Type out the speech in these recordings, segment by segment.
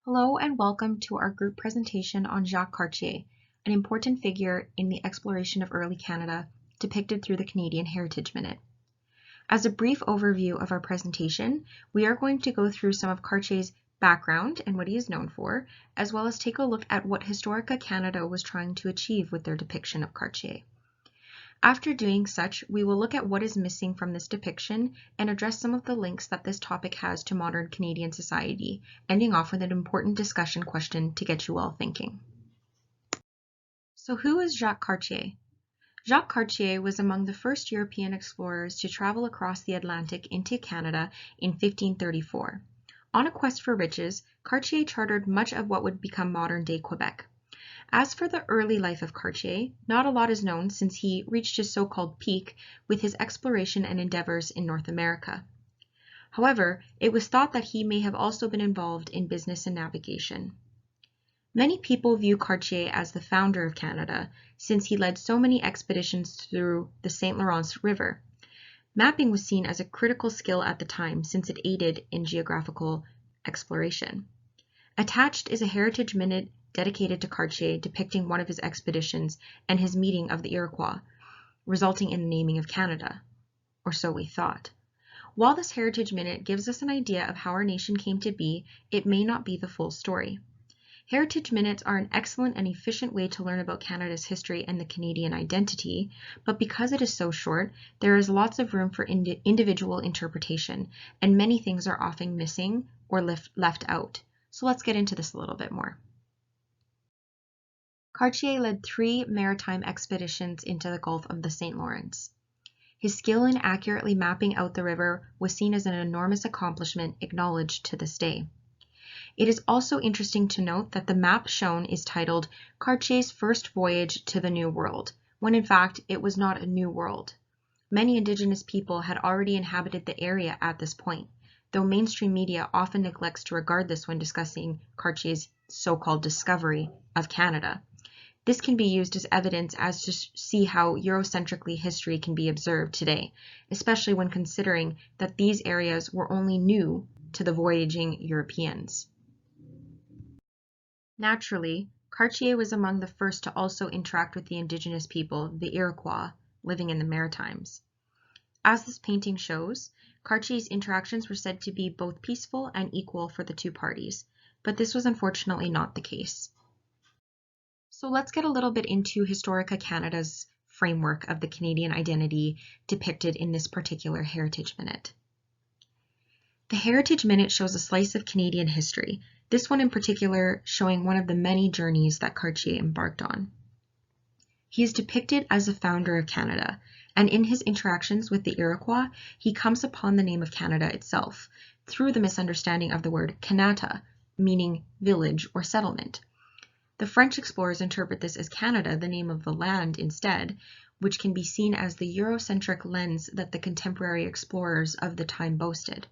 Hello and welcome to our group presentation on Jacques Cartier, an important figure in the exploration of early Canada depicted through the Canadian Heritage Minute. As a brief overview of our presentation, we are going to go through some of Cartier's background and what he is known for, as well as take a look at what Historica Canada was trying to achieve with their depiction of Cartier. After doing such, we will look at what is missing from this depiction and address some of the links that this topic has to modern Canadian society, ending off with an important discussion question to get you all thinking. So who is Jacques Cartier? Jacques Cartier was among the first European explorers to travel across the Atlantic into Canada in 1534. On a quest for riches, Cartier chartered much of what would become modern-day Quebec. As for the early life of Cartier, not a lot is known since he reached his so-called peak with his exploration and endeavors in North America. However, it was thought that he may have also been involved in business and navigation. Many people view Cartier as the founder of Canada since he led so many expeditions through the St. Lawrence River. Mapping was seen as a critical skill at the time since it aided in geographical exploration. Attached is a heritage minute dedicated to Cartier depicting one of his expeditions and his meeting of the Iroquois, resulting in the naming of Canada, or so we thought. While this heritage minute gives us an idea of how our nation came to be, it may not be the full story. Heritage minutes are an excellent and efficient way to learn about Canada's history and the Canadian identity, but because it is so short, there is lots of room for individual interpretation, and many things are often missing or left out. So let's get into this a little bit more. Cartier led 3 maritime expeditions into the Gulf of the St. Lawrence. His skill in accurately mapping out the river was seen as an enormous accomplishment acknowledged to this day. It is also interesting to note that the map shown is titled Cartier's First Voyage to the New World, when in fact it was not a new world. Many Indigenous people had already inhabited the area at this point, though mainstream media often neglects to regard this when discussing Cartier's so-called discovery of Canada. This can be used as evidence as to see how Eurocentrically history can be observed today, especially when considering that these areas were only new to the voyaging Europeans. Naturally, Cartier was among the first to also interact with the Indigenous people, the Iroquois, living in the Maritimes. As this painting shows, Cartier's interactions were said to be both peaceful and equal for the two parties, but this was unfortunately not the case. So let's get a little bit into Historica Canada's framework of the Canadian identity depicted in this particular Heritage Minute. The Heritage Minute shows a slice of Canadian history, this one in particular showing one of the many journeys that Cartier embarked on. He is depicted as the founder of Canada, and in his interactions with the Iroquois, he comes upon the name of Canada itself, through the misunderstanding of the word Kanata, meaning village or settlement. The French explorers interpret this as Canada, the name of the land instead, which can be seen as the Eurocentric lens that the contemporary explorers of the time boasted.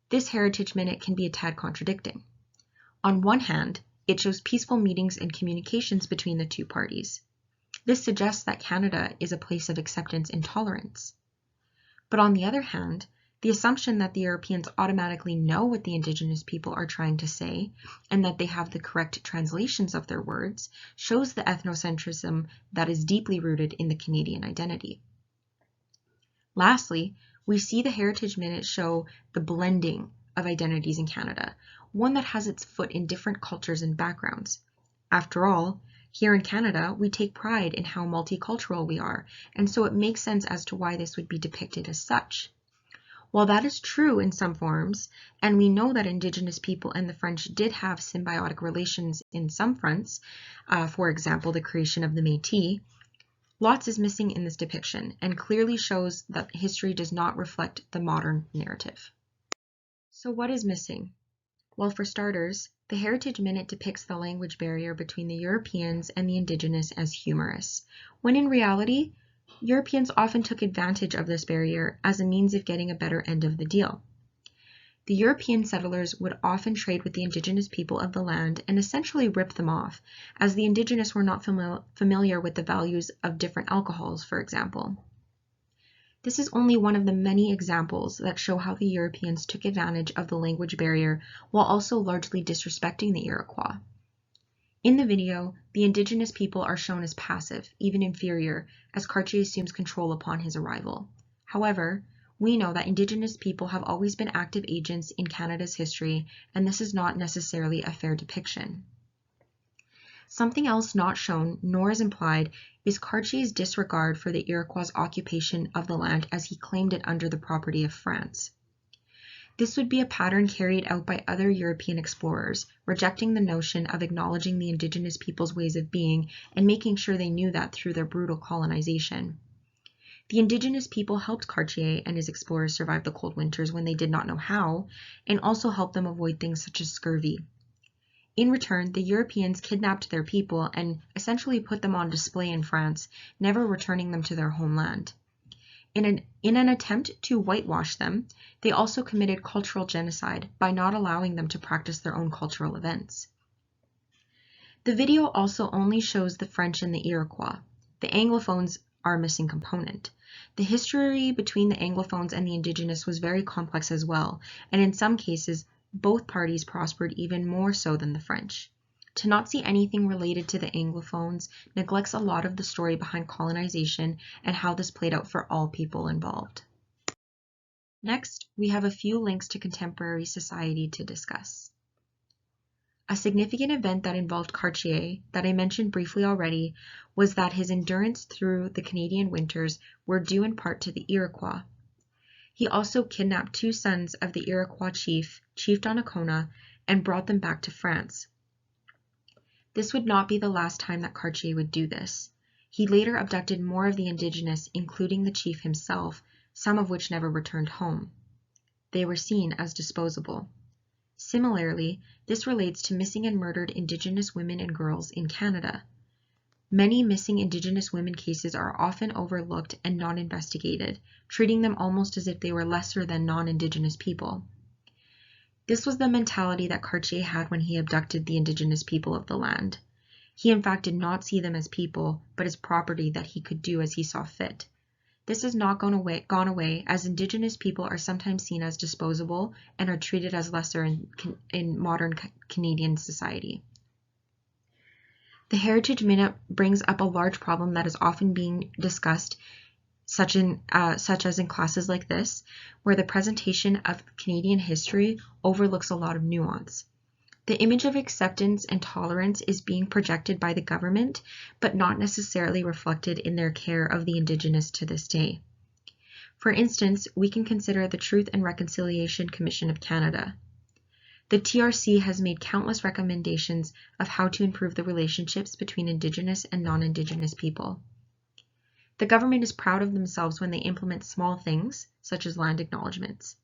This Heritage Minute can be a tad contradicting. On one hand, it shows peaceful meetings and communications between the two parties. This suggests that Canada is a place of acceptance and tolerance. But on the other hand, the assumption that the Europeans automatically know what the Indigenous people are trying to say and that they have the correct translations of their words shows the ethnocentrism that is deeply rooted in the Canadian identity. Lastly, we see the Heritage Minute show the blending of identities in Canada, one that has its foot in different cultures and backgrounds. After all, here in Canada, we take pride in how multicultural we are, and so it makes sense as to why this would be depicted as such. While that is true in some forms, and we know that Indigenous people and the French did have symbiotic relations in some fronts, for example, the creation of the Métis, lots is missing in this depiction and clearly shows that history does not reflect the modern narrative. So what is missing? Well, for starters, the Heritage Minute depicts the language barrier between the Europeans and the Indigenous as humorous, when in reality, Europeans often took advantage of this barrier as a means of getting a better end of the deal. The European settlers would often trade with the Indigenous people of the land and essentially rip them off, as the Indigenous were not familiar with the values of different alcohols, for example. This is only one of the many examples that show how the Europeans took advantage of the language barrier while also largely disrespecting the Iroquois. In the video, the indigenous people are shown as passive, even inferior, as Cartier assumes control upon his arrival. However, we know that indigenous people have always been active agents in Canada's history, and this is not necessarily a fair depiction. Something else not shown, nor is implied, is Cartier's disregard for the Iroquois' occupation of the land as he claimed it under the property of France. This would be a pattern carried out by other European explorers, rejecting the notion of acknowledging the indigenous people's ways of being and making sure they knew that through their brutal colonization. The indigenous people helped Cartier and his explorers survive the cold winters when they did not know how, and also helped them avoid things such as scurvy. In return, the Europeans kidnapped their people and essentially put them on display in France, never returning them to their homeland. In an attempt to whitewash them, they also committed cultural genocide by not allowing them to practice their own cultural events. The video also only shows the French and the Iroquois. The Anglophones are a missing component. The history between the Anglophones and the indigenous was very complex as well, and in some cases, both parties prospered even more so than the French. To not see anything related to the Anglophones neglects a lot of the story behind colonization and how this played out for all people involved. Next, we have a few links to contemporary society to discuss. A significant event that involved Cartier, that I mentioned briefly already, was that his endurance through the Canadian winters were due in part to the Iroquois. He also kidnapped 2 sons of the Iroquois chief, Chief Donnacona, and brought them back to France. This would not be the last time that Cartier would do this. He later abducted more of the indigenous, including the chief himself, some of which never returned home. They were seen as disposable. Similarly, this relates to missing and murdered indigenous women and girls in Canada. Many missing indigenous women cases are often overlooked and not investigated, treating them almost as if they were lesser than non-indigenous people. This was the mentality that Cartier had when he abducted the indigenous people of the land. He in fact did not see them as people, but as property that he could do as he saw fit. This has not gone away, as indigenous people are sometimes seen as disposable and are treated as lesser in modern Canadian society. The Heritage Minute brings up a large problem that is often being discussed, such as in classes like this, where the presentation of Canadian history overlooks a lot of nuance. The image of acceptance and tolerance is being projected by the government, but not necessarily reflected in their care of the Indigenous to this day. For instance, we can consider the Truth and Reconciliation Commission of Canada. The TRC has made countless recommendations of how to improve the relationships between Indigenous and non-Indigenous people. The government is proud of themselves when they implement small things, such as land acknowledgements.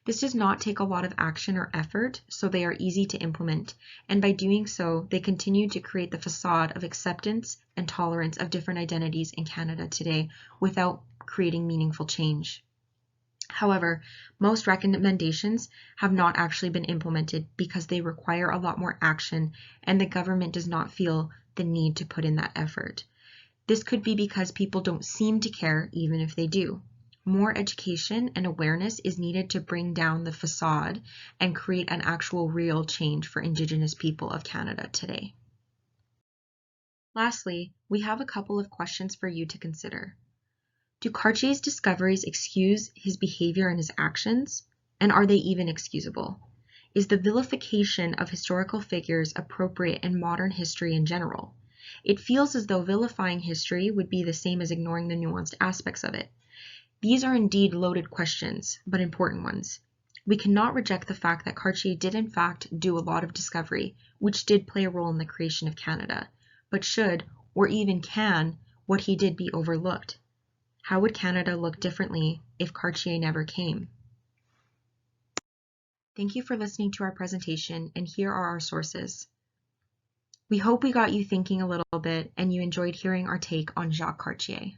This does not take a lot of action or effort, so they are easy to implement, and by doing so, they continue to create the facade of acceptance and tolerance of different identities in Canada today without creating meaningful change. However, most recommendations have not actually been implemented because they require a lot more action, and the government does not feel the need to put in that effort. This could be because people don't seem to care even if they do. More education and awareness is needed to bring down the facade and create an actual real change for Indigenous people of Canada today. Lastly, we have a couple of questions for you to consider. Do Cartier's discoveries excuse his behavior and his actions? And are they even excusable? Is the vilification of historical figures appropriate in modern history in general? It feels as though vilifying history would be the same as ignoring the nuanced aspects of it. These are indeed loaded questions, but important ones. We cannot reject the fact that Cartier did in fact do a lot of discovery, which did play a role in the creation of Canada. But should, or even can, what he did be overlooked? How would Canada look differently if Cartier never came? Thank you for listening to our presentation, and here are our sources. We hope we got you thinking a little bit and you enjoyed hearing our take on Jacques Cartier.